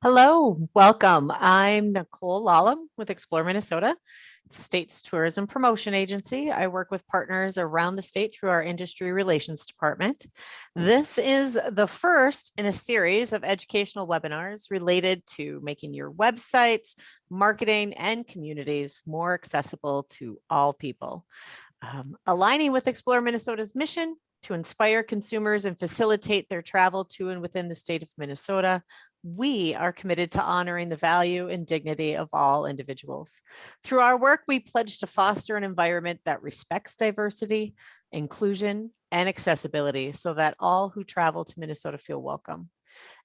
Hello, welcome. I'm Nicole Lallam with Explore Minnesota, the state's tourism promotion agency. I work with partners around the state through our industry relations department. This is the first in a series of educational webinars related to making your websites, marketing, and communities more accessible to all people. Aligning with Explore Minnesota's mission to inspire consumers and facilitate their travel to and within the state of Minnesota, we are committed to honoring the value and dignity of all individuals. Through our work, we pledge to foster an environment that respects diversity, inclusion, and accessibility so that all who travel to Minnesota feel welcome.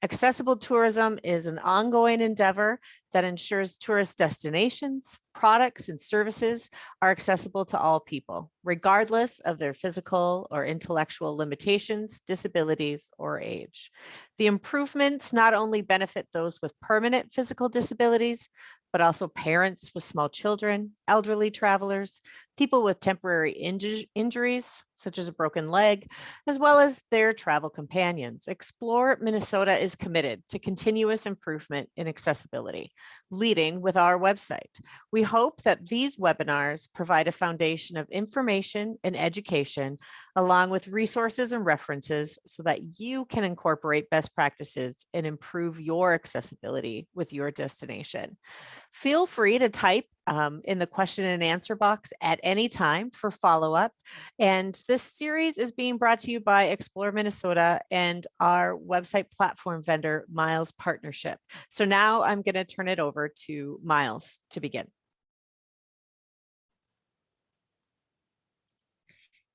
Accessible tourism is an ongoing endeavor that ensures tourist destinations, products, and services are accessible to all people, regardless of their physical or intellectual limitations, disabilities, or age. The improvements not only benefit those with permanent physical disabilities, but also parents with small children, elderly travelers, people with temporary injuries, such as a broken leg, as well as their travel companions. Explore Minnesota is committed to continuous improvement in accessibility, leading with our website. We hope that these webinars provide a foundation of information and education, along with resources and references so that you can incorporate best practices and improve your accessibility with your destination. Feel free to type in the question and answer box at any time for follow-up. And this series is being brought to you by Explore Minnesota and our website platform vendor, Miles Partnership. So now I'm going to turn it over to Miles to begin.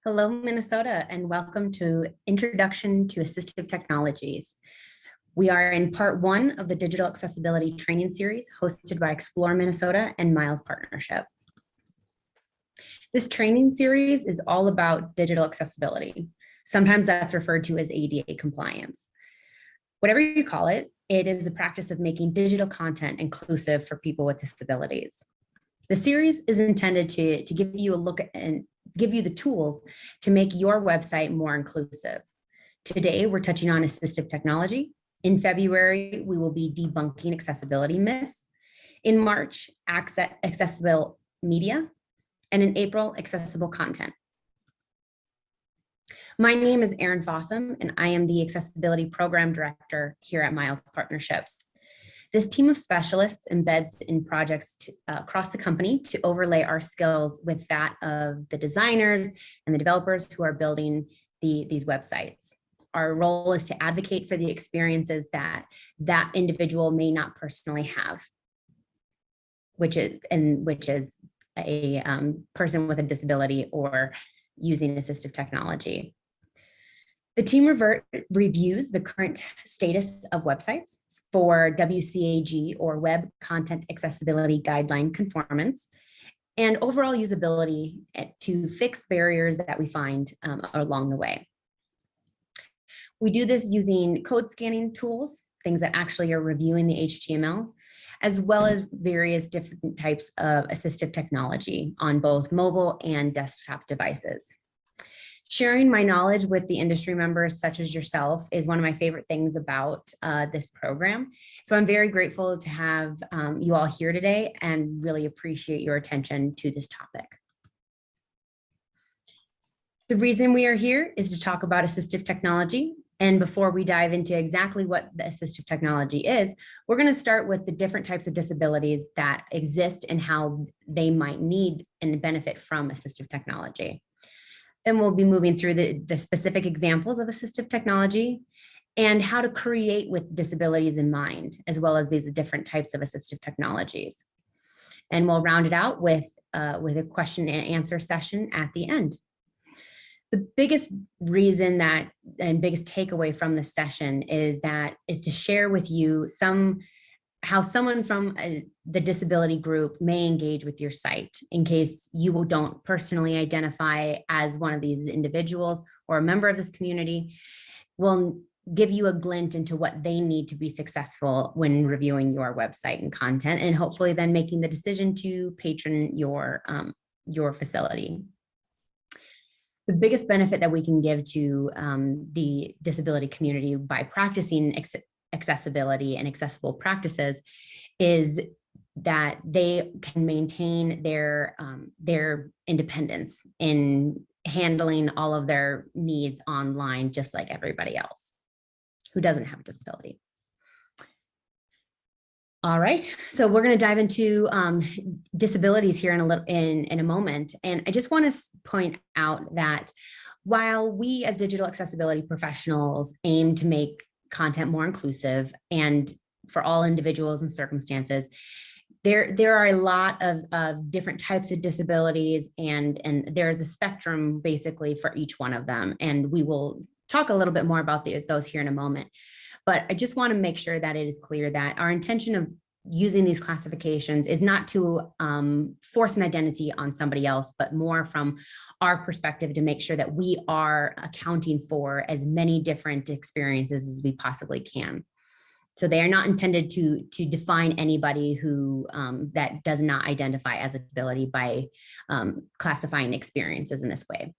Hello, Minnesota, and welcome to Introduction to Assistive Technologies. We are in part one of the Digital Accessibility Training Series hosted by Explore Minnesota and Miles Partnership. This training series is all about digital accessibility. Sometimes that's referred to as ADA compliance. Whatever you call it, it is the practice of making digital content inclusive for people with disabilities. The series is intended to give you a look and give you the tools to make your website more inclusive. Today, we're touching on assistive technology. In February, we will be debunking accessibility myths. In March, accessible media. And in April, accessible content. My name is Erin Fossum, and I am the Accessibility Program Director here at Miles Partnership. This team of specialists embeds in projects across the company to overlay our skills with that of the designers and the developers who are building these websites. Our role is to advocate for the experiences that individual may not personally have, which is a person with a disability or using assistive technology. The team reviews the current status of websites for WCAG or Web Content Accessibility Guideline conformance and overall usability to fix barriers that we find along the way. We do this using code scanning tools, things that actually are reviewing the HTML, as well as various different types of assistive technology on both mobile and desktop devices. Sharing my knowledge with the industry members such as yourself is one of my favorite things about this program. So I'm very grateful to have you all here today and really appreciate your attention to this topic. The reason we are here is to talk about assistive technology. And before we dive into exactly what the assistive technology is, we're going to start with the different types of disabilities that exist and how they might need and benefit from assistive technology. Then we'll be moving through the specific examples of assistive technology and how to create with disabilities in mind, as well as these different types of assistive technologies. And we'll round it out with a question and answer session at the end. The biggest reason and biggest takeaway from this session is to share with you how someone from the disability group may engage with your site in case you don't personally identify as one of these individuals or a member of this community. Will give you a glint into what they need to be successful when reviewing your website and content, and hopefully then making the decision to patron your facility. The biggest benefit that we can give to the disability community by practicing accessibility and accessible practices is that they can maintain their independence in handling all of their needs online, just like everybody else who doesn't have a disability. All right, so we're going to dive into disabilities here in a moment, and I just want to point out that while we as digital accessibility professionals aim to make content more inclusive and for all individuals and circumstances, there are a lot of different types of disabilities, and there's a spectrum basically for each one of them, and we will talk a little bit more about those here in a moment. But I just want to make sure that it is clear that our intention of using these classifications is not to force an identity on somebody else, but more from our perspective to make sure that we are accounting for as many different experiences as we possibly can. So they are not intended to define anybody who that does not identify as a disability by classifying experiences in this way.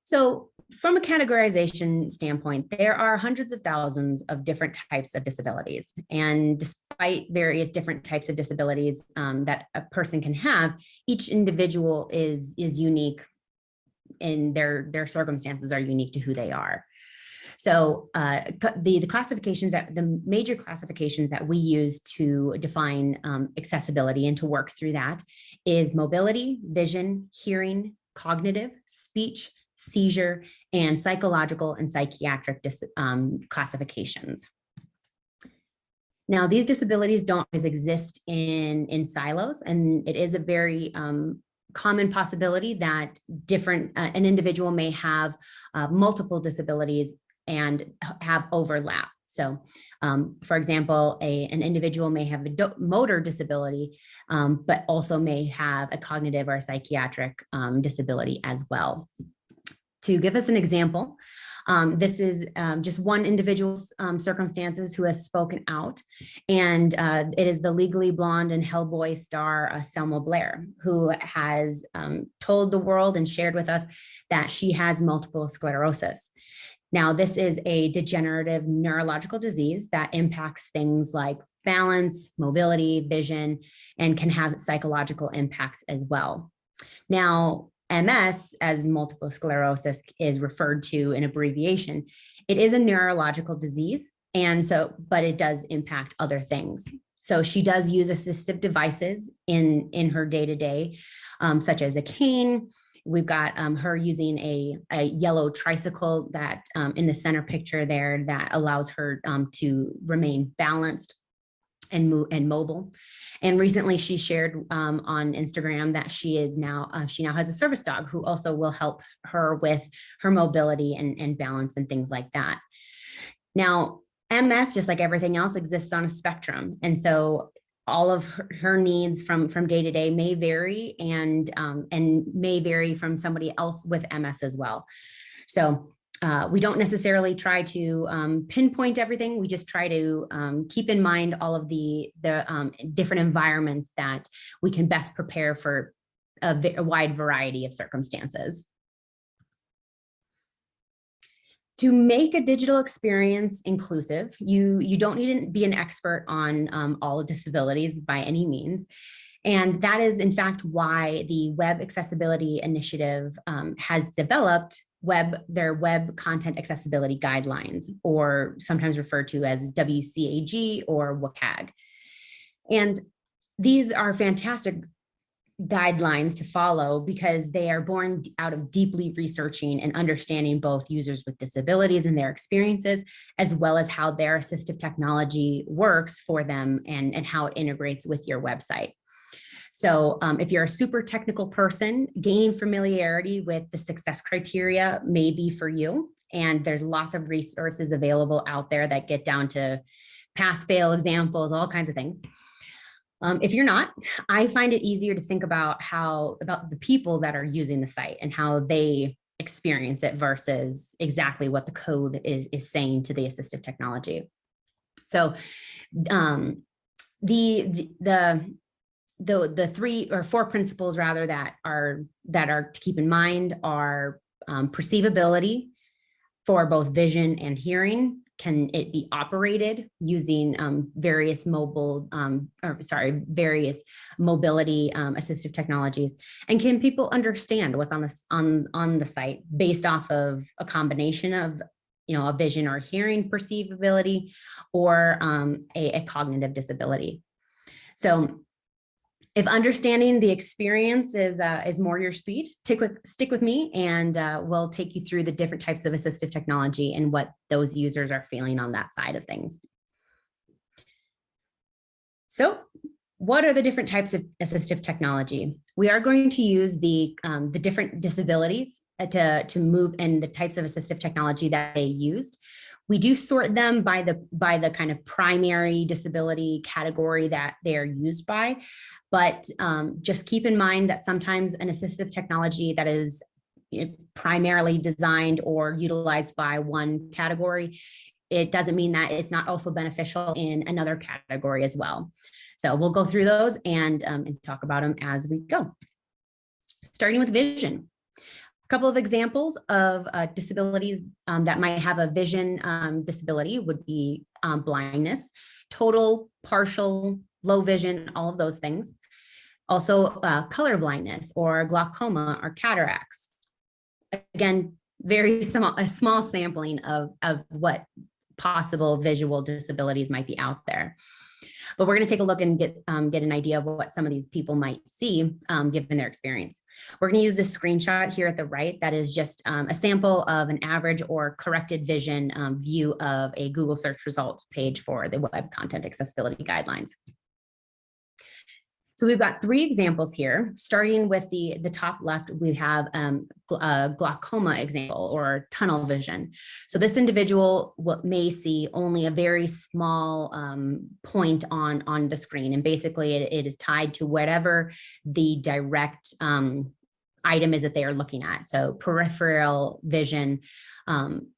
So from a categorization standpoint, there are hundreds of thousands of different types of disabilities. And despite various different types of disabilities that a person can have, each individual is unique, and their circumstances are unique to who they are. So the classifications, the major classifications that we use to define accessibility and to work through that is mobility, vision, hearing, cognitive, speech, seizure, and psychological and psychiatric classifications. Now, these disabilities don't always exist in silos, and it is a very common possibility that an individual may have multiple disabilities and have overlap. So, for example, an individual may have a motor disability, but also may have a cognitive or a psychiatric disability as well. To give us an example, this is just one individual's circumstances who has spoken out, and it is the Legally Blonde and Hellboy star Selma Blair, who has told the world and shared with us that she has multiple sclerosis. Now, this is a degenerative neurological disease that impacts things like balance, mobility, vision, and can have psychological impacts as well. Now, MS, as multiple sclerosis is referred to in abbreviation, it is a neurological disease, but it does impact other things. So she does use assistive devices in her day-to-day, such as a cane. We've got her using a yellow tricycle that in the center picture there that allows her to remain balanced and mobile. And recently she shared on Instagram that she now has a service dog who also will help her with her mobility and balance and things like that. Now, MS, just like everything else, exists on a spectrum. And so all of her needs from day to day may vary and may vary from somebody else with MS as well. So we don't necessarily try to pinpoint everything. We just try to keep in mind all of the different environments that we can best prepare for a wide variety of circumstances. To make a digital experience inclusive, you don't need to be an expert on all disabilities by any means. And that is, in fact, why the Web Accessibility Initiative has developed their Web Content Accessibility Guidelines, or sometimes referred to as WCAG or WCAG. And these are fantastic guidelines to follow because they are born out of deeply researching and understanding both users with disabilities and their experiences, as well as how their assistive technology works for them and how it integrates with your website. So if you're a super technical person, gaining familiarity with the success criteria may be for you. And there's lots of resources available out there that get down to pass-fail examples, all kinds of things. If you're not, I find it easier to think about the people that are using the site and how they experience it versus exactly what the code is saying to the assistive technology. So the 3 or 4 principles rather that are to keep in mind are perceivability, for both vision and hearing? Can it be operated using various various mobility assistive technologies? And can people understand what's on the site based off of a combination of a vision or hearing perceivability or a cognitive disability? So if understanding the experience is more your speed, stick with me, and we'll take you through the different types of assistive technology and what those users are feeling on that side of things. So what are the different types of assistive technology? We are going to use the different disabilities to move and the types of assistive technology that they used. We do sort them by the kind of primary disability category that they are used by, but just keep in mind that sometimes an assistive technology that is primarily designed or utilized by one category, it doesn't mean that it's not also beneficial in another category as well. So we'll go through those and talk about them as we go. Starting with vision. A couple of examples of disabilities that might have a vision disability would be blindness, total, partial, low vision, all of those things. Also color blindness or glaucoma or cataracts. Again, a small sampling of what possible visual disabilities might be out there. But we're going to take a look and get an idea of what some of these people might see given their experience. We're going to use this screenshot here at the right. That is just a sample of an average or corrected vision view of a Google search results page for the Web Content Accessibility Guidelines. So we've got 3 examples here. Starting with the top left, we have a glaucoma example or tunnel vision. So this individual may see only a very small point on the screen, and basically it is tied to whatever the direct item is that they are looking at. So peripheral vision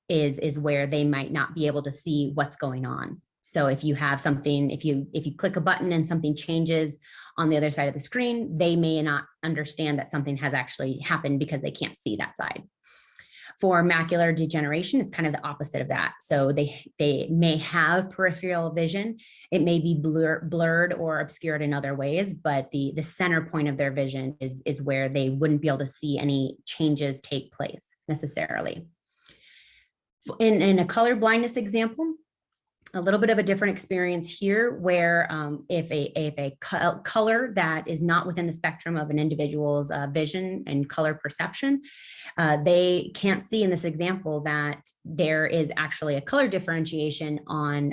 is where they might not be able to see what's going on. So if you have something, if you click a button and something changes on the other side of the screen, they may not understand that something has actually happened because they can't see that side. For macular degeneration, it's kind of the opposite of that. So they may have peripheral vision. It may be blurred or obscured in other ways, but the center point of their vision is where they wouldn't be able to see any changes take place necessarily. In a color blindness example, a little bit of a different experience here where if a color that is not within the spectrum of an individual's vision and color perception, they can't see in this example that there is actually a color differentiation on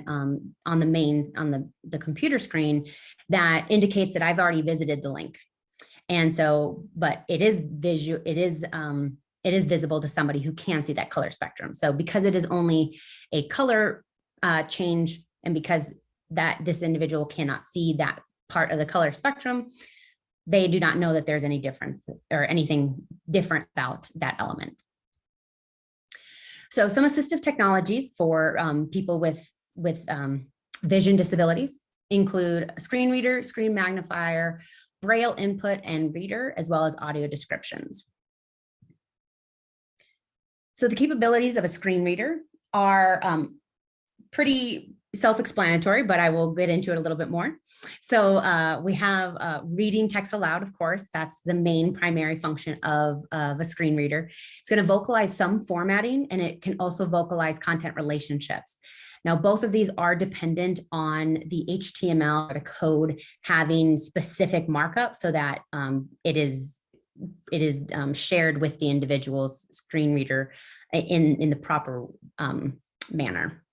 the computer screen that indicates that I've already visited the link. And so, but it is visible to somebody who can see that color spectrum. So because it is only a color change, and because that this individual cannot see that part of the color spectrum, they do not know that there's any difference or anything different about that element. So some assistive technologies for people with vision disabilities include a screen reader, screen magnifier, braille input and reader, as well as audio descriptions. So the capabilities of a screen reader are pretty self-explanatory, but I will get into it a little bit more. So we have reading text aloud, of course. That's the main primary function of a screen reader. It's going to vocalize some formatting, and it can also vocalize content relationships. Now, both of these are dependent on the HTML or the code having specific markup so that it is shared with the individual's screen reader in the proper manner.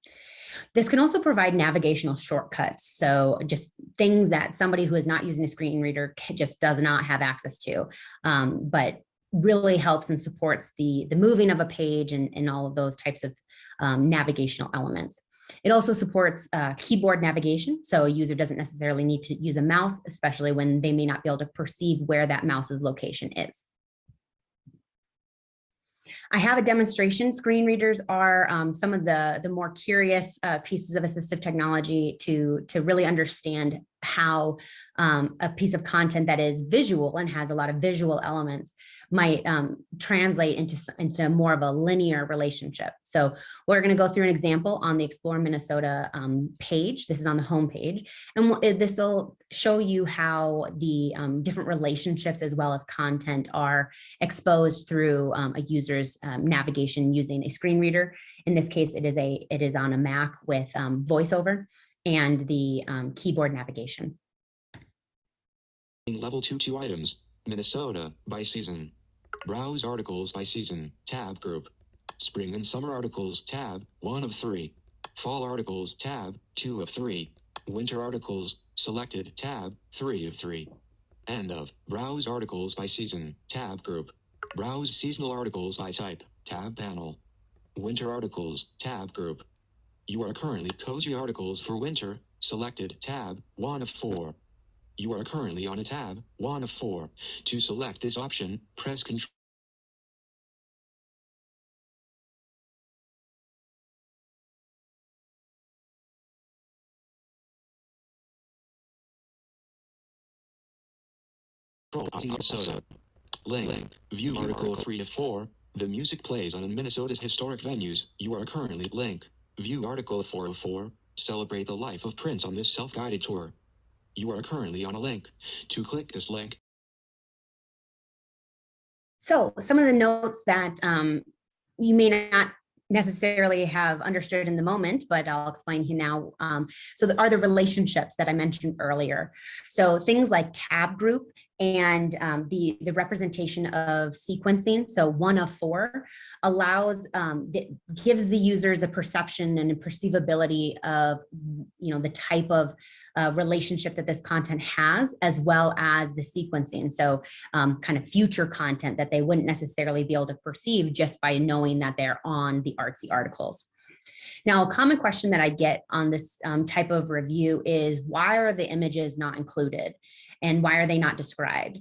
This can also provide navigational shortcuts. So just things that somebody who is not using a screen reader just does not have access to, but really helps and supports the moving of a page and all of those types of navigational elements. It also supports keyboard navigation. So a user doesn't necessarily need to use a mouse, especially when they may not be able to perceive where that mouse's location is. I have a demonstration. Screen readers are some of the more curious pieces of assistive technology to really understand how a piece of content that is visual and has a lot of visual elements might translate into more of a linear relationship. So we're going to go through an example on the Explore Minnesota page. This is on the home page, and this will show you how the different relationships as well as content are exposed through a user's navigation using a screen reader. In this case, it is on a Mac with VoiceOver and the keyboard navigation. Level 2 items, Minnesota by season. Browse articles by season, tab group. Spring and summer articles, tab 1 of 3. Fall articles, tab 2 of 3. Winter articles, selected, tab 3 of 3. End of, browse articles by season, tab group. Browse seasonal articles by type, tab panel. Winter articles, tab group. You are currently cozy articles for winter, selected, tab 1 of 4. You are currently on a tab 1 of 4. To select this option, press Ctrl. Minnesota. Link. View article 3 of 4. The music plays on Minnesota's historic venues. You are currently link. View article 4 of 4. Celebrate the life of Prince on this self-guided tour. You are currently on a link. To click this link. So some of the notes that you may not necessarily have understood in the moment, but I'll explain here now. So are the relationships that I mentioned earlier. So things like tab group and the representation of sequencing. So 1 of 4 allows, gives the users a perception and a perceivability of, the type of relationship that this content has, as well as the sequencing. So kind of future content that they wouldn't necessarily be able to perceive just by knowing that they're on the artsy articles. Now, a common question that I get on this type of review is, why are the images not included? And why are they not described?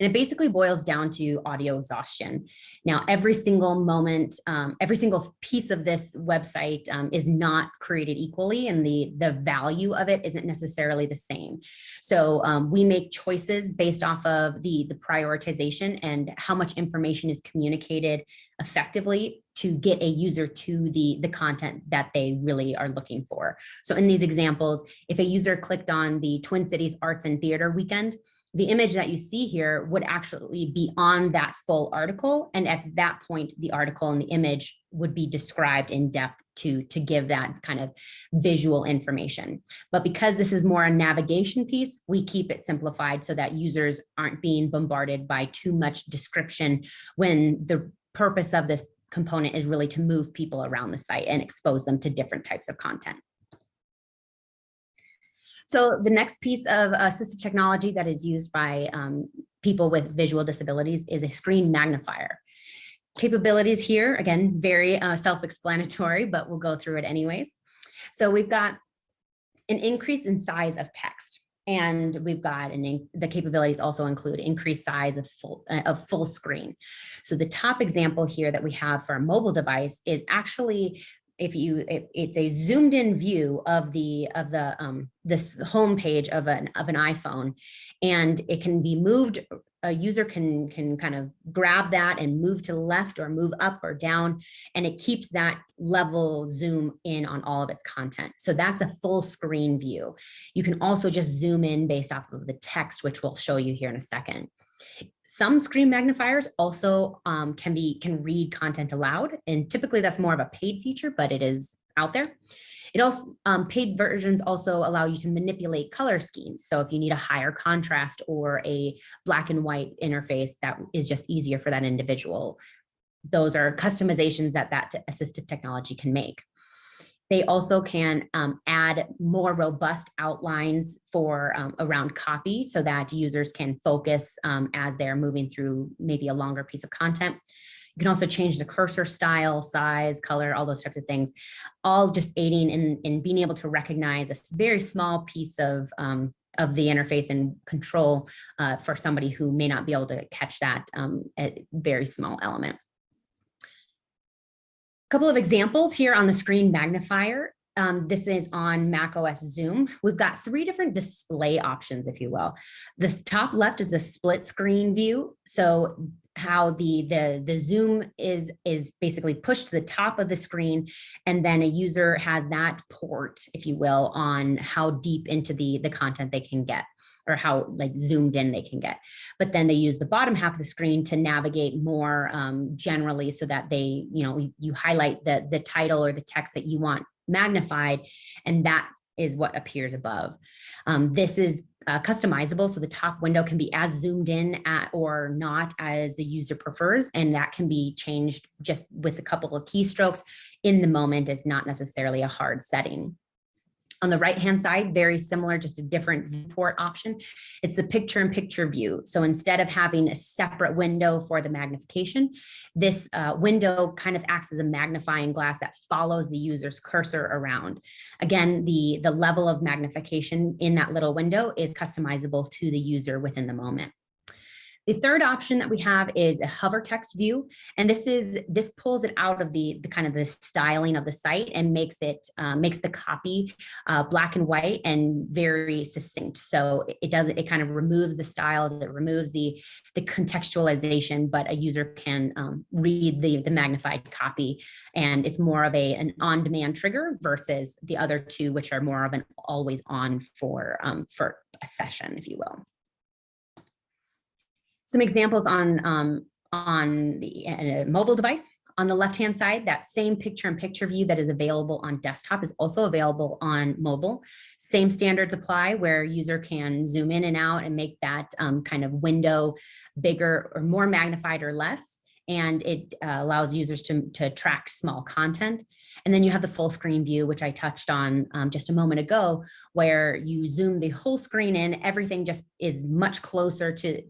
And it basically boils down to audio exhaustion. Now, every single moment, every single piece of this website is not created equally, and the value of it isn't necessarily the same. So we make choices based off of the prioritization and how much information is communicated effectively to get a user to the content that they really are looking for. So in these examples, if a user clicked on the Twin Cities Arts and Theater Weekend, the image that you see here would actually be on that full article. And at that point, the article and the image would be described in depth to give that kind of visual information. But because this is more a navigation piece, we keep it simplified so that users aren't being bombarded by too much description when the purpose of this component is really to move people around the site and expose them to different types of content. So the next piece of assistive technology that is used by people with visual disabilities is a screen magnifier. Capabilities here, again, very self-explanatory, but we'll go through it anyways. So we've got an increase in size of text, and we've got the capabilities also include increased size of full screen. So the top example here that we have for a mobile device is actually, it's a zoomed in view of this home page of an iPhone, and it can be moved. A user can kind of grab that and move to the left or move up or down, and it keeps that level zoom in on all of its content. So that's a full screen view. You can also just zoom in based off of the text, which we'll show you here in a second. Some screen magnifiers also can read content aloud, and typically that's more of a paid feature, but it is out there. It also paid versions also allow you to manipulate color schemes. So if you need a higher contrast or a black and white interface, that is just easier for that individual. Those are customizations that assistive technology can make. They also can add more robust outlines for around copy so that users can focus as they're moving through maybe a longer piece of content. You can also change the cursor style, size, color, all those types of things, all just aiding in being able to recognize a very small piece of the interface and control for somebody who may not be able to catch that very small element. Couple of examples here on the screen magnifier. This is on Mac OS Zoom. We've got 3 different display options, if you will. This top left is a split screen view. So how the zoom is basically pushed to the top of the screen, and then a user has that port, if you will, on how deep into the content they can get, or how like zoomed in they can get. But then they use the bottom half of the screen to navigate more generally, so that they, you highlight the title or the text that you want magnified, and that is what appears above. This is customizable, so the top window can be as zoomed in at or not as the user prefers, and that can be changed just with a couple of keystrokes in the moment. Is not necessarily a hard setting. On the right-hand side, very similar, just a different viewport option. It's the picture-in-picture view. So instead of having a separate window for the magnification, this window kind of acts as a magnifying glass that follows the user's cursor around. Again, the level of magnification in that little window is customizable to the user within the moment. The third option that we have is a hover text view, and this pulls it out of the kind of the styling of the site and makes the copy black and white and very succinct. So it kind of removes the styles, it removes the contextualization, but a user can read the magnified copy, and it's more of an on-demand trigger versus the other two, which are more of an always on for a session, if you will. Some examples on the mobile device. On the left-hand side, that same picture-in-picture view that is available on desktop is also available on mobile. Same standards apply, where user can zoom in and out and make that kind of window bigger or more magnified or less. And it allows users to track small content. And then you have the full screen view, which I touched on just a moment ago, where you zoom the whole screen in, everything just is much closer to,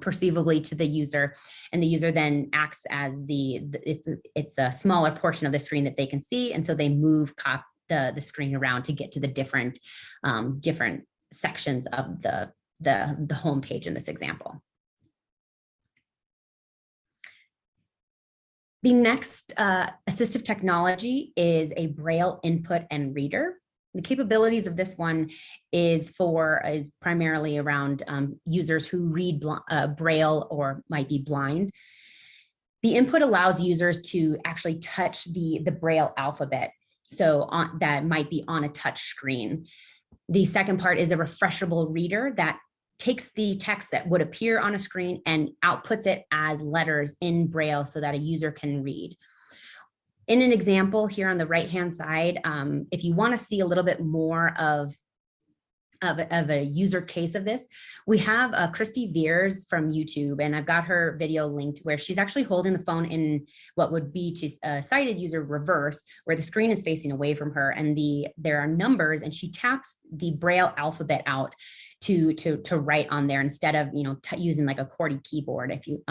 perceivably to the user. And the user then acts as it's a smaller portion of the screen that they can see. And so they move the screen around to get to the different sections of the home page in this example. The next assistive technology is a Braille input and reader. The capabilities of this one is primarily around users who read Braille or might be blind. The input allows users to actually touch the Braille alphabet, so that might be on a touch screen. The second part is a refreshable reader that takes the text that would appear on a screen and outputs it as letters in Braille so that a user can read. In an example here on the right-hand side, if you want to see a little bit more of a user case of this, we have Christy Veers from YouTube, and I've got her video linked where she's actually holding the phone in what would be to a sighted user reverse, where the screen is facing away from her, and there are numbers, and she taps the Braille alphabet out to write on there instead of using like a QWERTY keyboard if you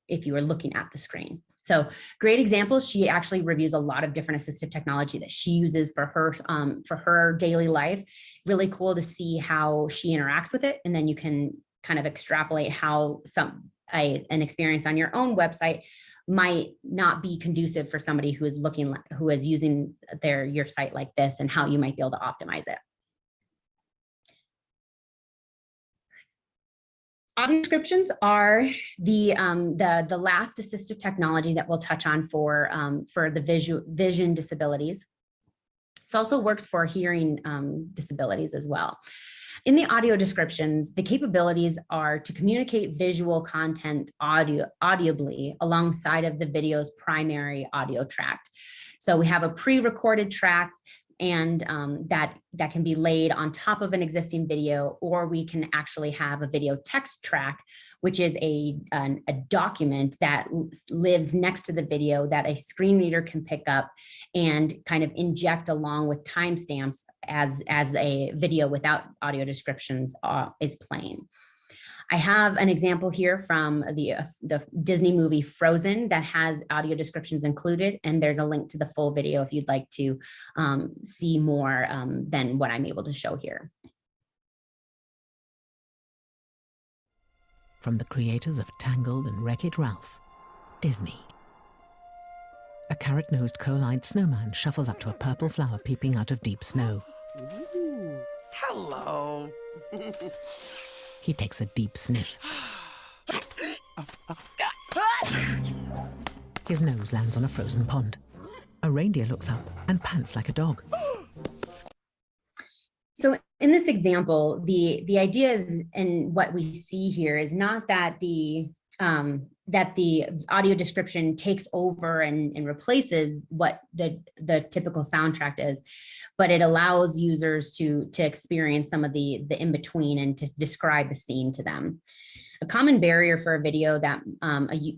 if you were looking at the screen. So great examples. She actually reviews a lot of different assistive technology that she uses for her daily life. Really cool to see how she interacts with it, and then you can kind of extrapolate how an experience on your own website might not be conducive for somebody who is using your site like this, and how you might be able to optimize it. Audio descriptions are the last assistive technology that we'll touch on for the vision disabilities. It also works for hearing disabilities as well. In the audio descriptions, the capabilities are to communicate visual content audibly alongside of the video's primary audio track. So we have a pre-recorded track, and that can be laid on top of an existing video, or we can actually have a video text track, which is a document that lives next to the video that a screen reader can pick up and kind of inject along with timestamps as a video without audio descriptions is playing. I have an example here from the Disney movie Frozen that has audio descriptions included, and there's a link to the full video if you'd like to see more than what I'm able to show here. From the creators of Tangled and Wreck-It Ralph, Disney. A carrot-nosed, coal-eyed snowman shuffles up to a purple flower peeping out of deep snow. Ooh, hello. He takes a deep sniff. His nose lands on a frozen pond. A reindeer looks up and pants like a dog. So in this example, the idea is, and what we see here is not that the audio description takes over and replaces what the typical soundtrack is, but it allows users to experience some of the in-between and to describe the scene to them. A common barrier for a video that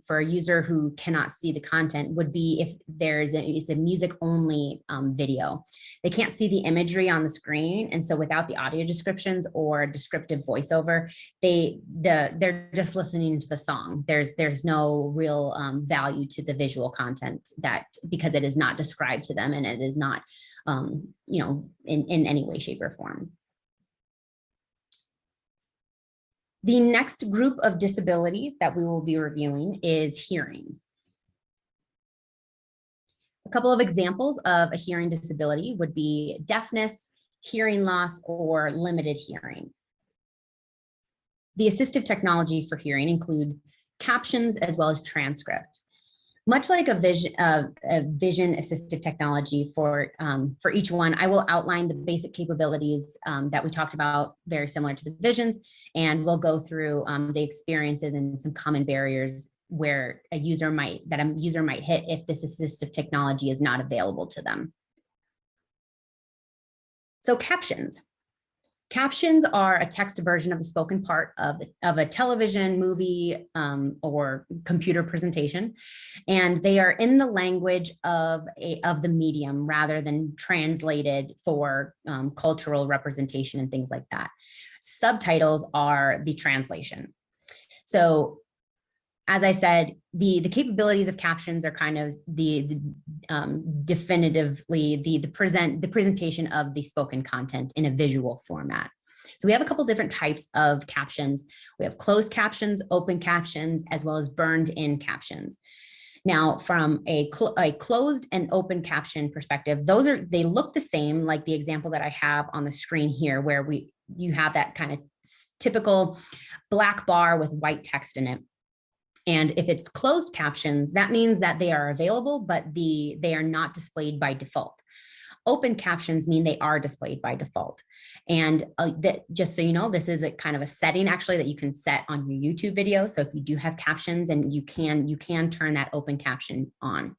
for a user who cannot see the content would be if it's a music only video. They can't see the imagery on the screen, and so without the audio descriptions or descriptive voiceover, they're just listening to the song. There's no real value to the visual content, that because it is not described to them and it is not in any way, shape, or form. The next group of disabilities that we will be reviewing is hearing. A couple of examples of a hearing disability would be deafness, hearing loss, or limited hearing. The assistive technology for hearing include captions as well as transcript. Much like a vision assistive technology for each one, I will outline the basic capabilities that we talked about, very similar to the visions, and we'll go through the experiences and some common barriers where a user might hit if this assistive technology is not available to them. So captions. Captions are a text version of the spoken part of a television, movie, or computer presentation, and they are in the language of the medium rather than translated for cultural representation and things like that. Subtitles are the translation. So, as I said, the capabilities of captions are kind of definitively the presentation of the spoken content in a visual format. So we have a couple different types of captions. We have closed captions, open captions, as well as burned in captions. Now, from a closed and open caption perspective, they look the same, like the example that I have on the screen here, where you have that kind of typical black bar with white text in it. And if it's closed captions, that means that they are available, but they are not displayed by default. Open captions mean they are displayed by default. And just so you know, this is a kind of a setting actually that you can set on your YouTube video. So if you do have captions, and you can turn that open caption on,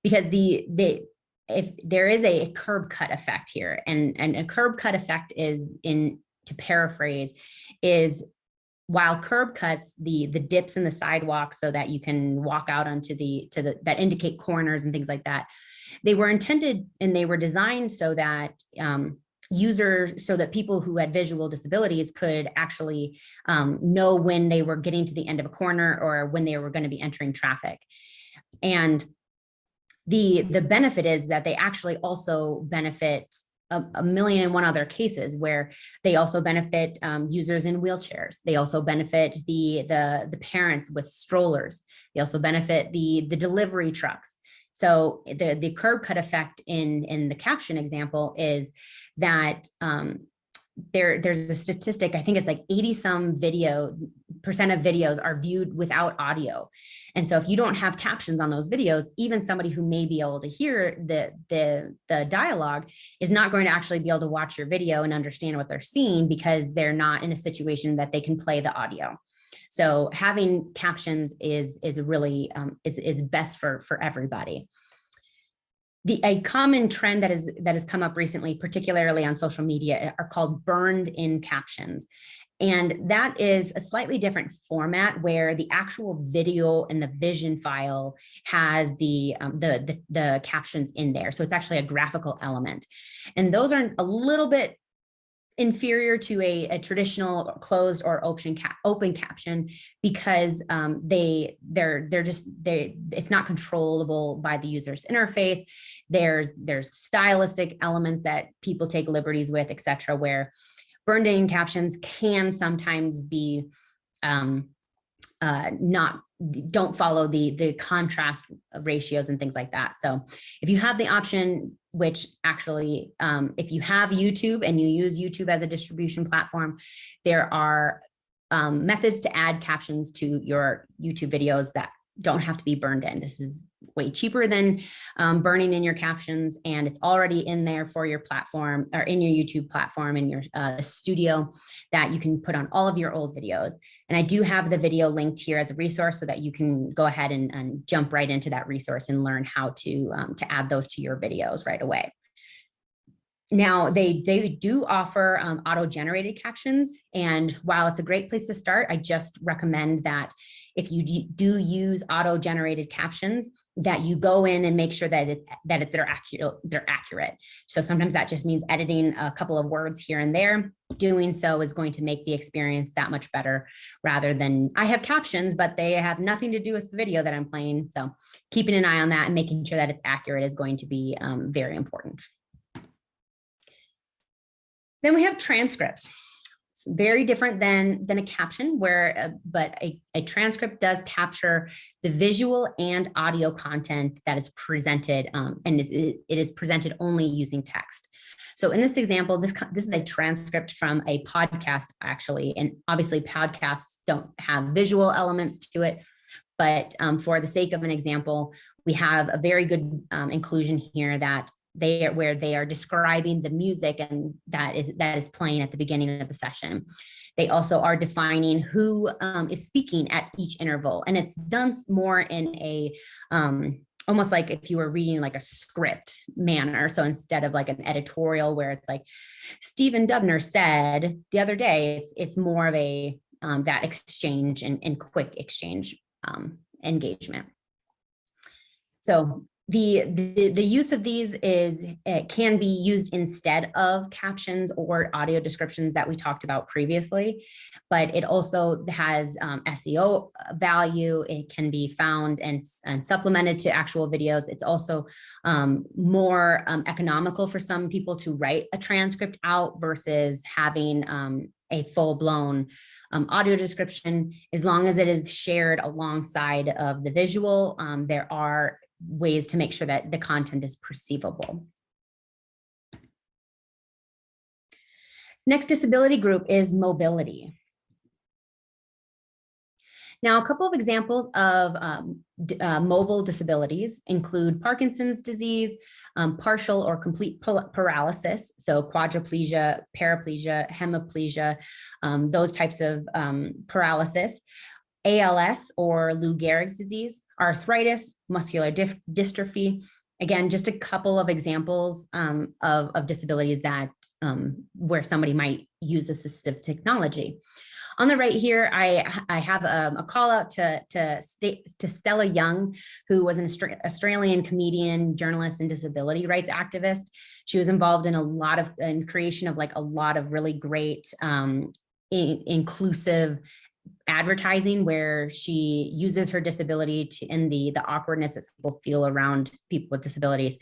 because if there is a curb cut effect here, and a curb cut effect is, to paraphrase, is while curb cuts, the dips in the sidewalk so that you can walk out onto that indicate corners and things like that, they were intended and they were designed so that people who had visual disabilities could actually know when they were getting to the end of a corner or when they were going to be entering traffic. And the benefit is that they actually also benefit a million and one other cases, where they also benefit users in wheelchairs. They also benefit the parents with strollers. They also benefit the delivery trucks. So the curb cut effect in the caption example is that there's a statistic, I think it's like 80-some percent of videos are viewed without audio. And so if you don't have captions on those videos, even somebody who may be able to hear the dialogue is not going to actually be able to watch your video and understand what they're seeing, because they're not in a situation that they can play the audio. So having captions is really is best for everybody. A common trend that has come up recently, particularly on social media, are called burned in captions. And that is a slightly different format where the actual video and the vision file has the captions in there. So it's actually a graphical element. And those are a little bit inferior to a traditional closed or open caption, because it's not controllable by the user's interface. There's stylistic elements that people take liberties with, etc., where burned in captions can sometimes be not don't follow the contrast ratios and things like that. So if you have the option, which actually, if you have YouTube and you use YouTube as a distribution platform, there are methods to add captions to your YouTube videos that don't have to be burned in. This is way cheaper than burning in your captions, and it's already in there for your platform or in your YouTube platform in your studio that you can put on all of your old videos. And I do have the video linked here as a resource so that you can go ahead and jump right into that resource and learn how to add those to your videos right away. Now, they do offer auto-generated captions, and while it's a great place to start, I just recommend that if you do use auto-generated captions, that you go in and make sure that they're accurate. So sometimes that just means editing a couple of words here and there. Doing so is going to make the experience that much better, rather than I have captions, but they have nothing to do with the video that I'm playing. So keeping an eye on that and making sure that it's accurate is going to be very important. Then we have transcripts. It's very different than a caption, but a transcript does capture the visual and audio content that is presented, and it is presented only using text. So in this example, this is a transcript from a podcast, actually, and obviously podcasts don't have visual elements to it, but for the sake of an example, we have a very good inclusion here that where they are describing the music and that is playing at the beginning of the session. They also are defining who is speaking at each interval, and it's done more in a almost like if you were reading like a script manner. So instead of like an editorial where it's like Stephen Dubner said the other day, it's more of a that exchange and quick exchange engagement. So the use of these can be used instead of captions or audio descriptions that we talked about previously, but it also has SEO value. It can be found and supplemented to actual videos. It's also more economical for some people to write a transcript out versus having a full-blown audio description. As long as it is shared alongside of the visual, there are ways to make sure that the content is perceivable. Next disability group is mobility. Now, a couple of examples of mobile disabilities include Parkinson's disease, partial or complete paralysis, so quadriplegia, paraplegia, hemiplegia, those types of paralysis, ALS or Lou Gehrig's disease, arthritis, muscular dystrophy. Again, just a couple of examples of disabilities that where somebody might use assistive technology. On the right here, I have a call out to Stella Young, who was an Australian comedian, journalist, and disability rights activist. She was involved in creation of like a lot of really great inclusive advertising, where she uses her disability and the awkwardness that people feel around people with disabilities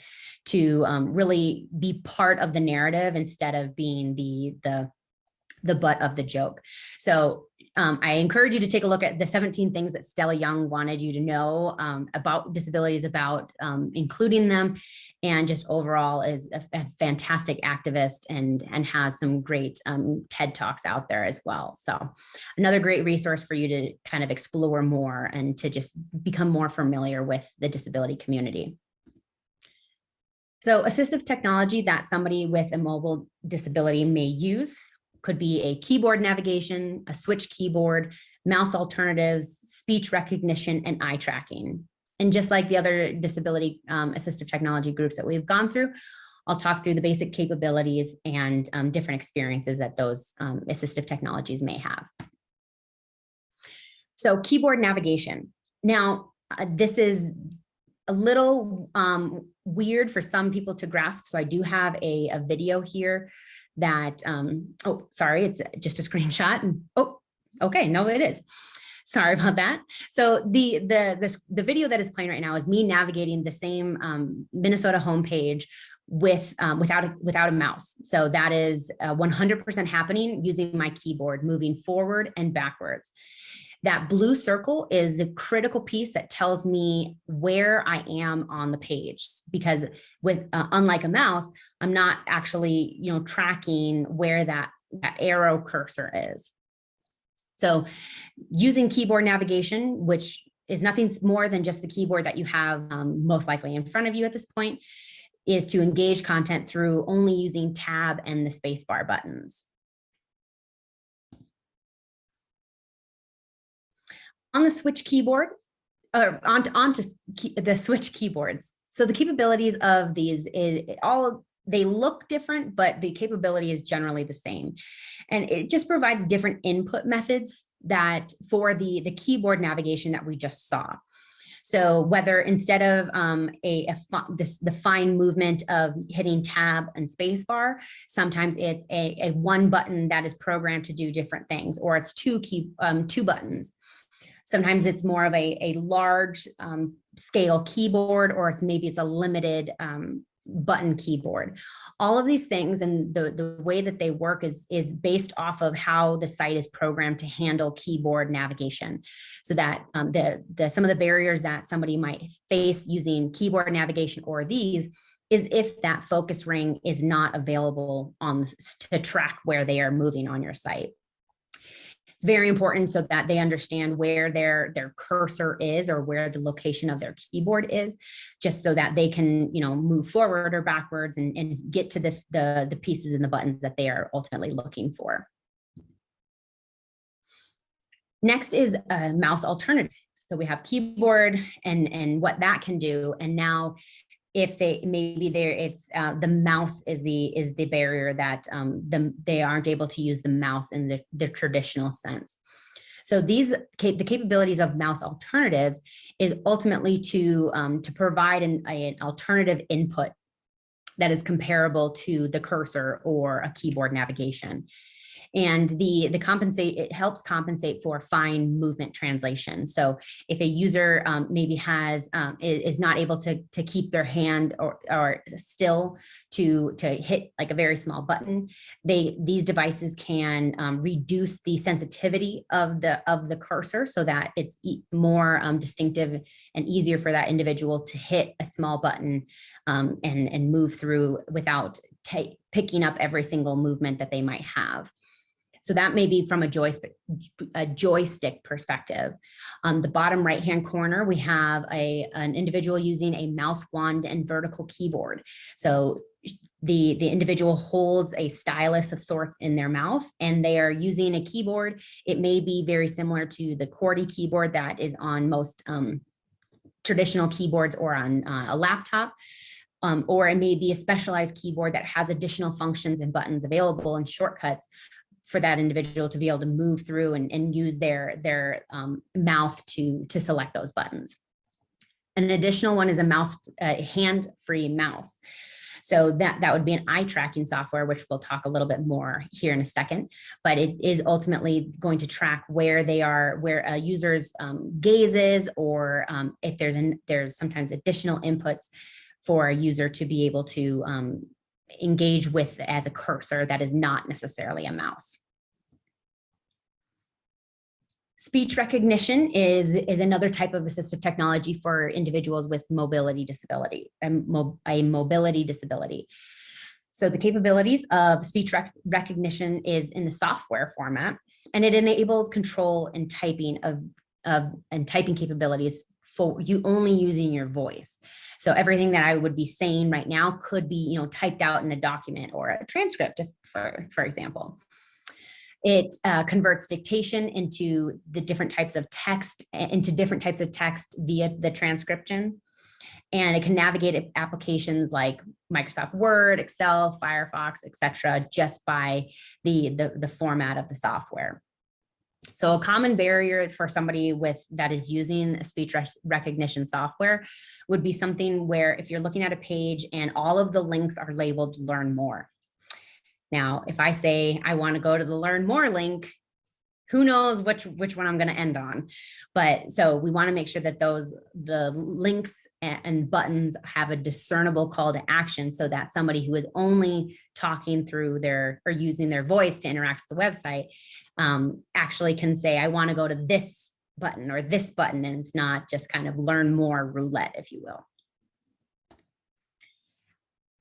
to really be part of the narrative instead of being the butt of the joke. So I encourage you to take a look at the 17 things that Stella Young wanted you to know about disabilities, about including them, and just overall is a fantastic activist and has some great TED Talks out there as well. So another great resource for you to kind of explore more and to just become more familiar with the disability community. So assistive technology that somebody with a mobile disability may use could be a keyboard navigation, a switch keyboard, mouse alternatives, speech recognition, and eye tracking. And just like the other disability assistive technology groups that we've gone through, I'll talk through the basic capabilities and different experiences that those assistive technologies may have. So keyboard navigation. Now, this is a little weird for some people to grasp. So I do have a video here that, oh, sorry, it's just a screenshot. And, oh, okay, no, it is. Sorry about that. So the video that is playing right now is me navigating the same Minnesota homepage without a mouse. So that is 100% happening using my keyboard, moving forward and backwards. That blue circle is the critical piece that tells me where I am on the page, because with unlike a mouse, I'm not actually, tracking where that arrow cursor is. So using keyboard navigation, which is nothing more than just the keyboard that you have most likely in front of you at this point, is to engage content through only using tab and the spacebar buttons. On the switch keyboard, or onto the switch keyboards. So the capabilities of these they look different, but the capability is generally the same. And it just provides different input methods that for the keyboard navigation that we just saw. So whether instead of the fine movement of hitting tab and spacebar, sometimes it's a one button that is programmed to do different things, or it's two buttons. Sometimes it's more of a large scale keyboard, or maybe it's a limited button keyboard. All of these things and the way that they work is based off of how the site is programmed to handle keyboard navigation. So that some of the barriers that somebody might face using keyboard navigation or these is if that focus ring is not available to track where they are moving on your site. It's very important so that they understand where their cursor is, or where the location of their keyboard is, just so that they can, move forward or backwards and get to the pieces and the buttons that they are ultimately looking for. Next is a mouse alternative. So we have keyboard and what that can do. And now if the mouse is the barrier that they aren't able to use the mouse in the traditional sense. So the capabilities of mouse alternatives is ultimately to provide an alternative input that is comparable to the cursor or a keyboard navigation. And it helps compensate for fine movement translation. So if a user maybe is not able to keep their hand or still to hit like a very small button, these devices can reduce the sensitivity of the cursor so that it's more distinctive and easier for that individual to hit a small button and move through without picking up every single movement that they might have. So that may be from a joystick perspective. On the bottom right-hand corner, we have an individual using a mouth wand and vertical keyboard. So the individual holds a stylus of sorts in their mouth, and they are using a keyboard. It may be very similar to the QWERTY keyboard that is on most traditional keyboards or on a laptop. Or it may be a specialized keyboard that has additional functions and buttons available and shortcuts for that individual to be able to move through and use their mouth to select those buttons. And an additional one is a hand-free mouse. So that would be an eye tracking software, which we'll talk a little bit more here in a second, but it is ultimately going to track where they are, where a user's gaze is, or if there's sometimes additional inputs for a user to be able to engage with as a cursor that is not necessarily a mouse. Speech recognition is another type of assistive technology for individuals with mobility disability, a mobility disability. So the capabilities of speech recognition is in the software format, and it enables control and typing and typing capabilities for you only using your voice. So everything that I would be saying right now could be, typed out in a document or a transcript, for example. It converts dictation into different types of text via the transcription. And it can navigate applications like Microsoft Word, Excel, Firefox, etc., just by the format of the software. So a common barrier for somebody that is using a speech recognition software would be something where if you're looking at a page and all of the links are labeled learn more. Now, if I say I want to go to the learn more link, who knows which one I'm going to end on. But so we want to make sure that the links and buttons have a discernible call to action, so that somebody who is only talking through or using their voice to interact with the website actually can say, I want to go to this button or this button, and it's not just kind of learn more roulette, if you will.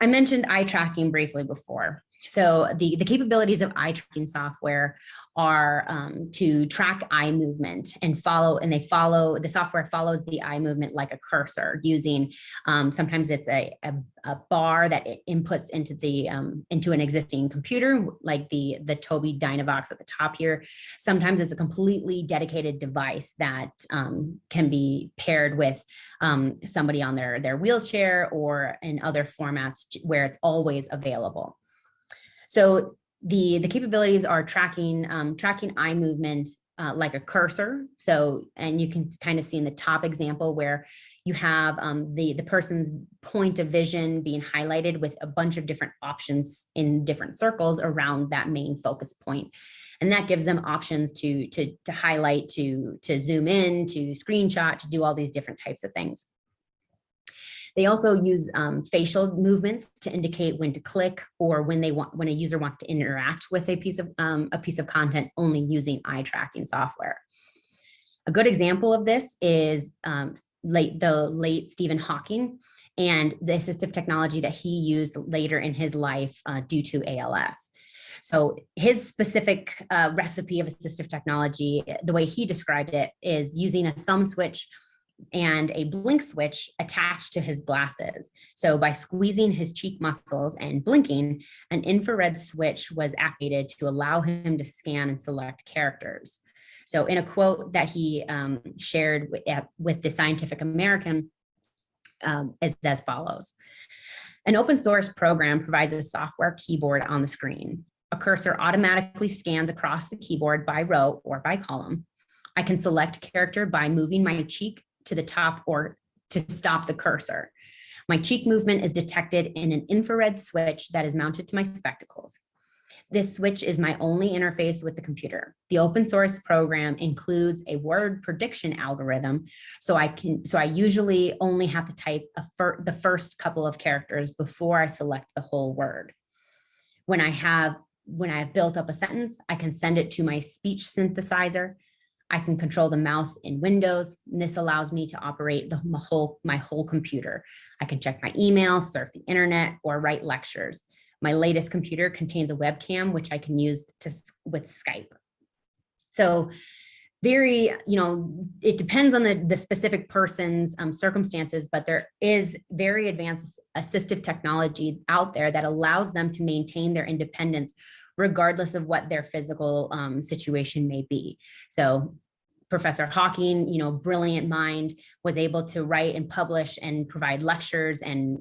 I mentioned eye tracking briefly before. So the capabilities of eye tracking software are to track eye movement and the software follows the eye movement like a cursor using, sometimes it's a bar that it inputs into into an existing computer, like the Tobii Dynavox at the top here. Sometimes it's a completely dedicated device that can be paired with somebody on their wheelchair or in other formats where it's always available. So the capabilities are tracking eye movement like a cursor. So, and you can kind of see in the top example where you have the person's point of vision being highlighted with a bunch of different options in different circles around that main focus point. And that gives them options to highlight, to zoom in, to screenshot, to do all these different types of things. They also use facial movements to indicate when to click or when a user wants to interact with a piece of content, only using eye tracking software. A good example of this is the late Stephen Hawking and the assistive technology that he used later in his life due to ALS. So his specific recipe of assistive technology, the way he described it, is using a thumb switch and a blink switch attached to his glasses. So by squeezing his cheek muscles and blinking, an infrared switch was activated to allow him to scan and select characters. So in a quote that he shared with the Scientific American, is as follows: an open source program provides a software keyboard on the screen. A cursor automatically scans across the keyboard by row or by column. I can select character by moving my cheek to the top or to stop the cursor. My cheek movement is detected in an infrared switch that is mounted to my spectacles. This switch is my only interface with the computer. The open source program includes a word prediction algorithm, so I usually only have to type the first couple of characters before I select the whole word. When I have built up a sentence, I can send it to my speech synthesizer. I can control the mouse in Windows, and this allows me to operate my whole computer. I can check my email, surf the internet, or write lectures. My latest computer contains a webcam, which I can use with Skype. So it depends on the specific person's circumstances, but there is very advanced assistive technology out there that allows them to maintain their independence regardless of what their physical situation may be. So Professor Hawking, brilliant mind, was able to write and publish and provide lectures and,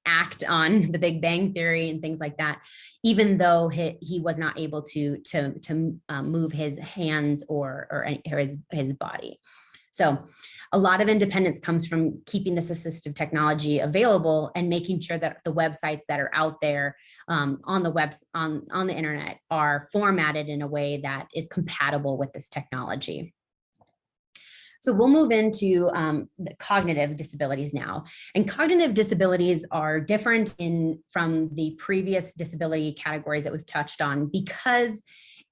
act on the Big Bang Theory and things like that, even though he was not able to move his hands or his body. So a lot of independence comes from keeping this assistive technology available and making sure that the websites that are out there on the internet are formatted in a way that is compatible with this technology. So we'll move into the cognitive disabilities now. And cognitive disabilities are different from the previous disability categories that we've touched on because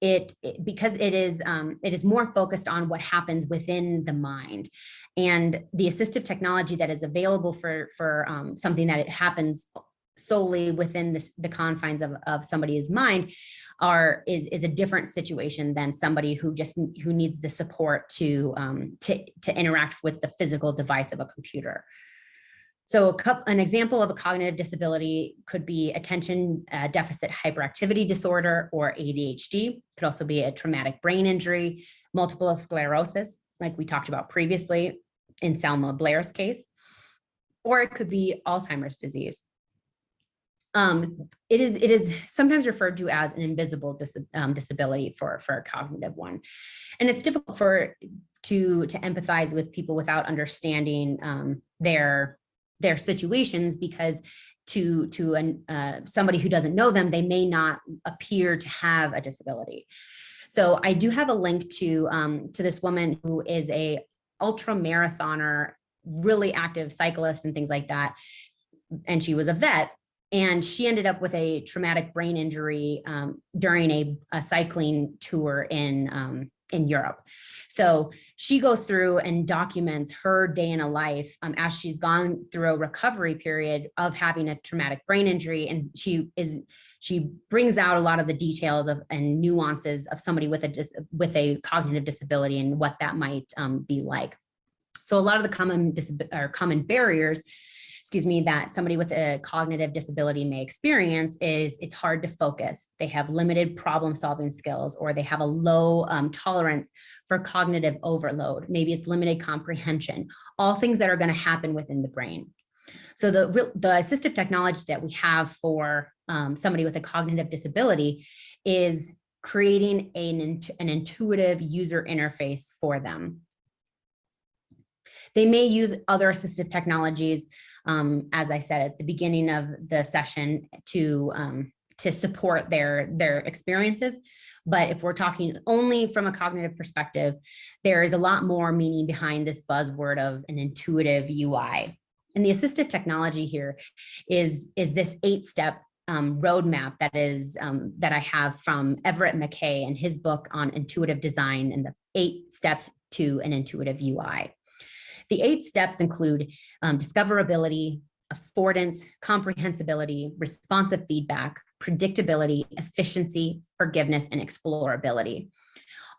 it is more focused on what happens within the mind. And the assistive technology that is available for something that it happens solely within the confines of somebody's mind is a different situation than somebody who needs the support to interact with the physical device of a computer. So an example of a cognitive disability could be attention deficit hyperactivity disorder, or ADHD. Could also be a traumatic brain injury, multiple sclerosis, like we talked about previously in Selma Blair's case, or it could be Alzheimer's disease. It is sometimes referred to as an invisible disability for a cognitive one, and it's difficult to empathize with people without understanding their situations, because to somebody who doesn't know them, they may not appear to have a disability. So I do have a link to this woman who is a ultra marathoner, really active cyclist and things like that, and she was a vet. And she ended up with a traumatic brain injury during a cycling tour in in Europe. So she goes through and documents her day in a life as she's gone through a recovery period of having a traumatic brain injury. And she brings out a lot of the details of and nuances of somebody with a cognitive disability and what that might be like. So a lot of the common barriers, that somebody with a cognitive disability may experience is it's hard to focus. They have limited problem solving skills, or they have a low tolerance for cognitive overload. Maybe it's limited comprehension, all things that are going to happen within the brain. So the assistive technology that we have for somebody with a cognitive disability is creating an intuitive user interface for them. They may use other assistive technologies, as I said at the beginning of the session, to support their experiences. But if we're talking only from a cognitive perspective, there is a lot more meaning behind this buzzword of an intuitive UI. And the assistive technology here is this 8-step roadmap that I have from Everett McKay and his book on intuitive design and the 8 steps to an intuitive UI. The 8 steps include discoverability, affordance, comprehensibility, responsive feedback, predictability, efficiency, forgiveness, and explorability.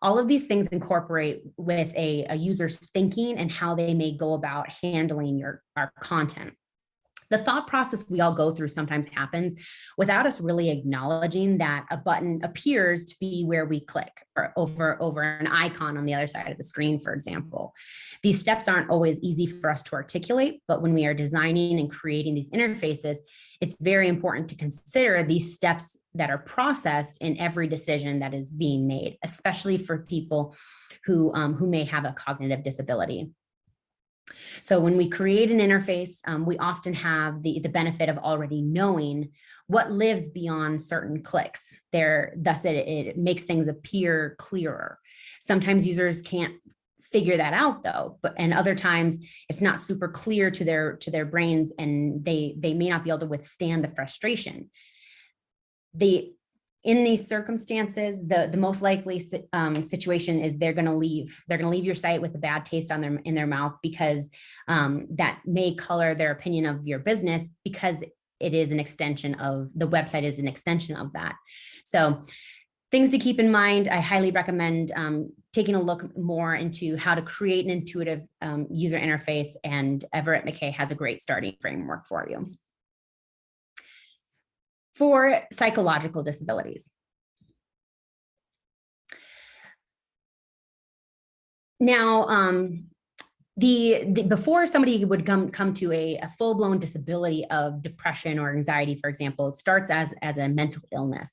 All of these things incorporate with a user's thinking and how they may go about handling our content. The thought process we all go through sometimes happens without us really acknowledging that a button appears to be where we click, or over an icon on the other side of the screen, for example. These steps aren't always easy for us to articulate, but when we are designing and creating these interfaces, it's very important to consider these steps that are processed in every decision that is being made, especially for people who may have a cognitive disability. So when we create an interface, we often have the benefit of already knowing what lives beyond certain clicks. Thus, it makes things appear clearer. Sometimes users can't figure that out though, and other times it's not super clear to their brains, and they may not be able to withstand the frustration. In these circumstances, the most likely situation is they're going to leave. They're going to leave your site with a bad taste in their mouth, because that may color their opinion of your business, because it is an extension of the website is an extension of that. So things to keep in mind. I highly recommend taking a look more into how to create an intuitive user interface, and Everett McKay has a great starting framework for you. For psychological disabilities. Now, before somebody would come to a full-blown disability of depression or anxiety, for example, it starts as a mental illness.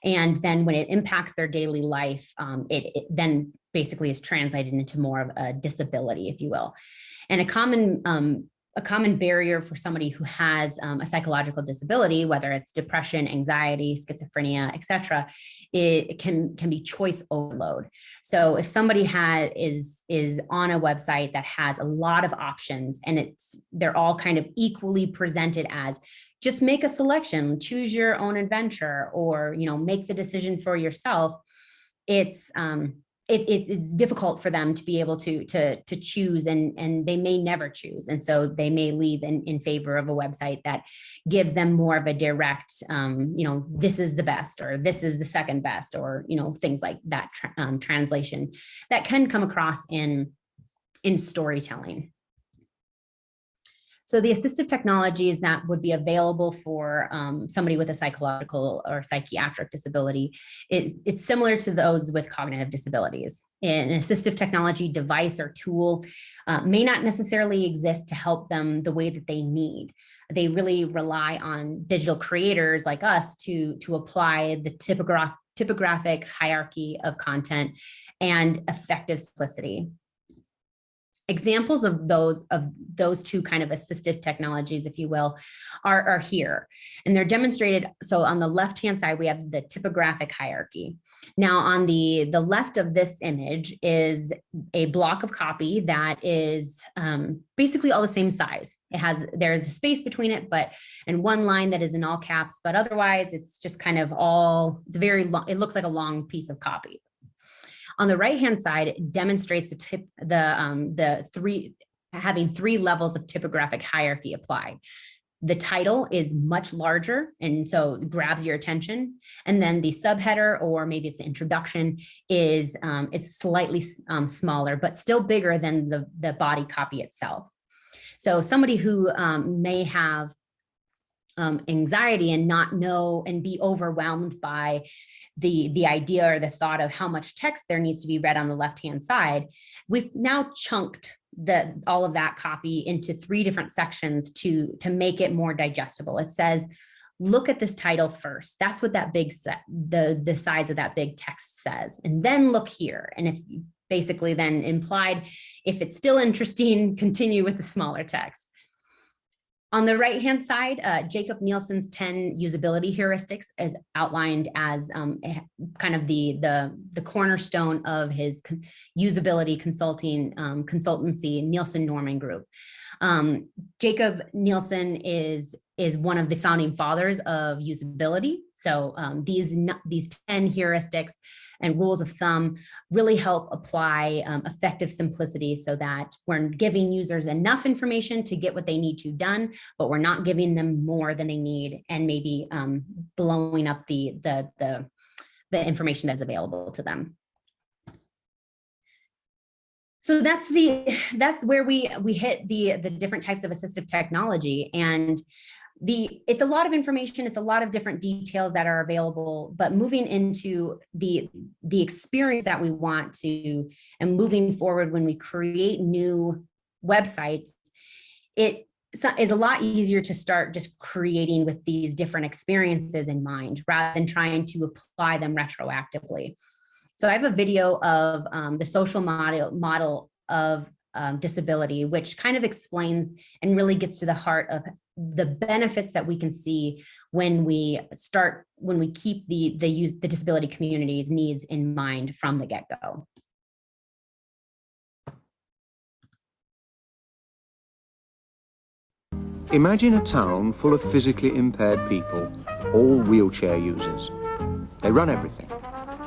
And then when it impacts their daily life, it then basically is translated into more of a disability, if you will. And a common barrier for somebody who has a psychological disability, whether it's depression, anxiety, schizophrenia, etc., it can be choice overload. So if somebody is on a website that has a lot of options, and they're all kind of equally presented as just make a selection, choose your own adventure, or make the decision for yourself, it's difficult for them to be able to choose, and they may never choose. And so they may leave in favor of a website that gives them more of a direct, this is the best, or this is the second best, or, things like that, translation that can come across in storytelling. So the assistive technologies that would be available for somebody with a psychological or psychiatric disability, it's similar to those with cognitive disabilities. An assistive technology device or tool may not necessarily exist to help them the way that they need. They really rely on digital creators like us to apply the typographic hierarchy of content and effective simplicity. Examples of those two kind of assistive technologies, if you will, are here, and they're demonstrated. So on the left-hand side, we have the typographic hierarchy. Now on the left of this image is a block of copy that is basically all the same size. There's a space between it, and one line that is in all caps, but otherwise it's just kind of it's very long. It looks like a long piece of copy. On the right-hand side, it demonstrates having three levels of typographic hierarchy applied. The title is much larger, and so it grabs your attention. And then the subheader, or maybe it's the introduction, is slightly smaller, but still bigger than the body copy itself. So somebody who may have anxiety and not know and be overwhelmed by the idea or the thought of how much text there needs to be read on the left-hand side, we've now chunked all of that copy into 3 different sections to make it more digestible. It says, look at this title first. That's what that big the size of that big text says. And then look here. And if basically then implied, if it's still interesting, continue with the smaller text. On the right-hand side, Jacob Nielsen's 10 usability heuristics is outlined as kind of the cornerstone of his usability consultancy, Nielsen Norman Group. Jacob Nielsen is one of the founding fathers of usability. So these 10 heuristics and rules of thumb really help apply effective simplicity, so that we're giving users enough information to get what they need to done, but we're not giving them more than they need, and maybe blowing up the information that's available to them. So that's where we hit the different types of assistive technology. And it's a lot of information, it's a lot of different details that are available, but moving into the experience that we want to, and moving forward when we create new websites, it is a lot easier to start just creating with these different experiences in mind, rather than trying to apply them retroactively. So I have a video of the social model of disability, which kind of explains and really gets to the heart of the benefits that we can see when we keep the disability community's needs in mind from the get-go. Imagine a town full of physically impaired people, all wheelchair users. They run everything.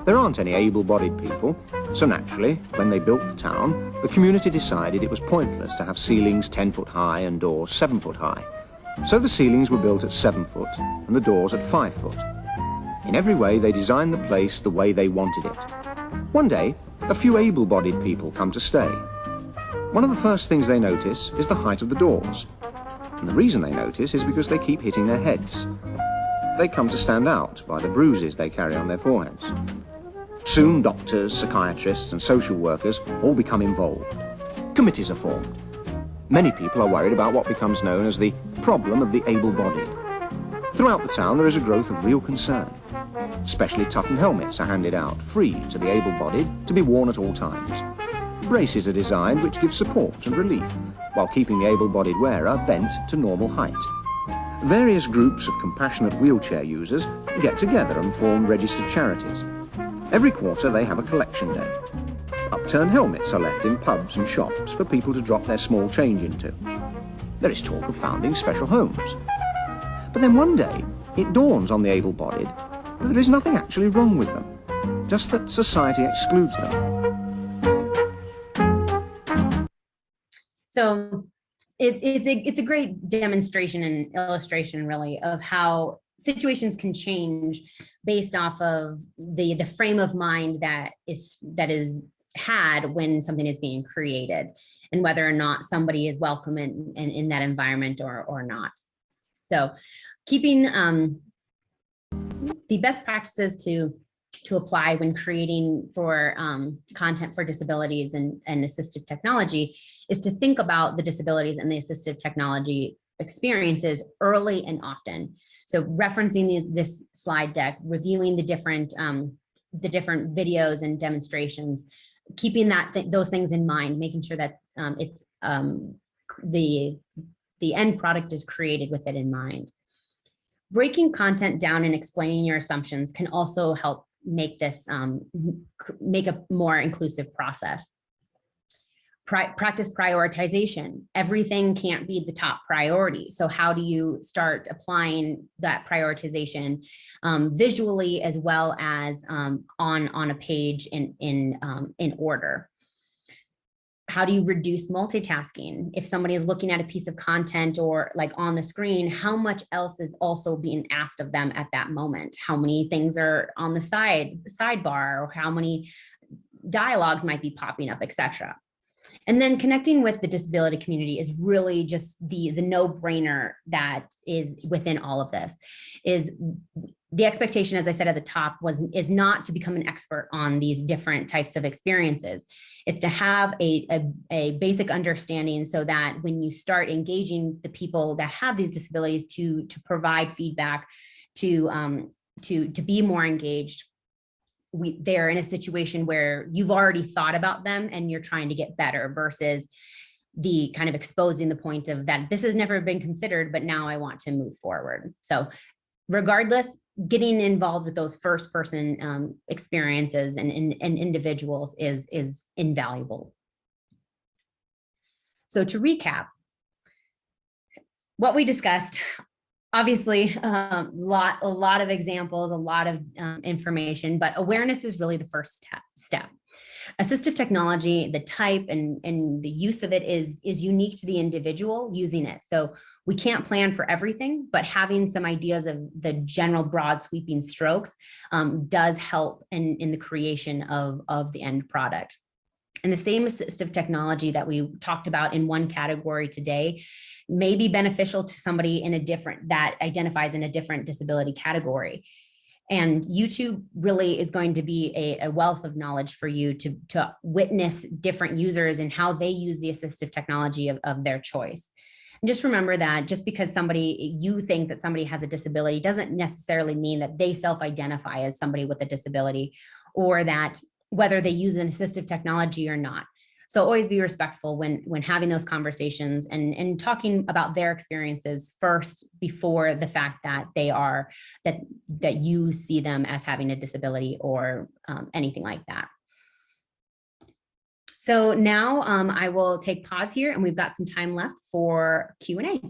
There aren't any able-bodied people, so naturally, when they built the town, the community decided it was pointless to have ceilings 10 foot high and doors 7 foot high. So the ceilings were built at 7 foot and the doors at 5 foot. In every way, they designed the place the way they wanted it. One day, a few able-bodied people come to stay. One of the first things they notice is the height of the doors. And the reason they notice is because they keep hitting their heads. They come to stand out by the bruises they carry on their foreheads. Soon doctors, psychiatrists and social workers all become involved. Committees are formed. Many people are worried about what becomes known as the problem of the able-bodied. Throughout the town there is a growth of real concern. Specially toughened helmets are handed out, free to the able-bodied, to be worn at all times. Braces are designed which give support and relief, while keeping the able-bodied wearer bent to normal height. Various groups of compassionate wheelchair users get together and form registered charities. Every quarter they have a collection day. Upturned helmets are left in pubs and shops for people to drop their small change into. There is talk of founding special homes. But then one day, it dawns on the able-bodied that there is nothing actually wrong with them, just that society excludes them. So it's a great demonstration and illustration, really, of how situations can change based off of the frame of mind that is had when something is being created, and whether or not somebody is welcome in that environment or not. So keeping the best practices to apply when creating for content for disabilities and assistive technology is to think about the disabilities and the assistive technology experiences early and often. So referencing this slide deck, reviewing the different videos and demonstrations, keeping those things in mind, making sure that it's the end product is created with it in mind. Breaking content down and explaining your assumptions can also help make this make a more inclusive process. Practice prioritization. Everything can't be the top priority. So how do you start applying that prioritization visually as well as on a page in order? How do you reduce multitasking? If somebody is looking at a piece of content or like on the screen, how much else is also being asked of them at that moment? How many things are on the sidebar, or how many dialogues might be popping up, etc. And then connecting with the disability community is really just the no-brainer that is within all of this. Is the expectation, as I said at the top, is not to become an expert on these different types of experiences. It's to have a basic understanding so that when you start engaging the people that have these disabilities to provide feedback, to be more engaged, they're in a situation where you've already thought about them and you're trying to get better, versus the kind of exposing the point of that this has never been considered, but now I want to move forward. So regardless, getting involved with those first person experiences and individuals is invaluable. So to recap, what we discussed, obviously, a lot of examples, a lot of information, but awareness is really the first step. Assistive technology, the type and the use of it is unique to the individual using it. So we can't plan for everything, but having some ideas of the general broad sweeping strokes does help in the creation of the end product. And the same assistive technology that we talked about in one category today may be beneficial to somebody that identifies in a different disability category. And YouTube really is going to be a wealth of knowledge for you to witness different users and how they use the assistive technology of their choice. And just remember that just because you think that somebody has a disability doesn't necessarily mean that they self-identify as somebody with a disability, or that whether they use an assistive technology or not. So always be respectful when having those conversations and talking about their experiences first, before the fact that that you see them as having a disability or anything like that. So now I will take pause here, and we've got some time left for Q&A.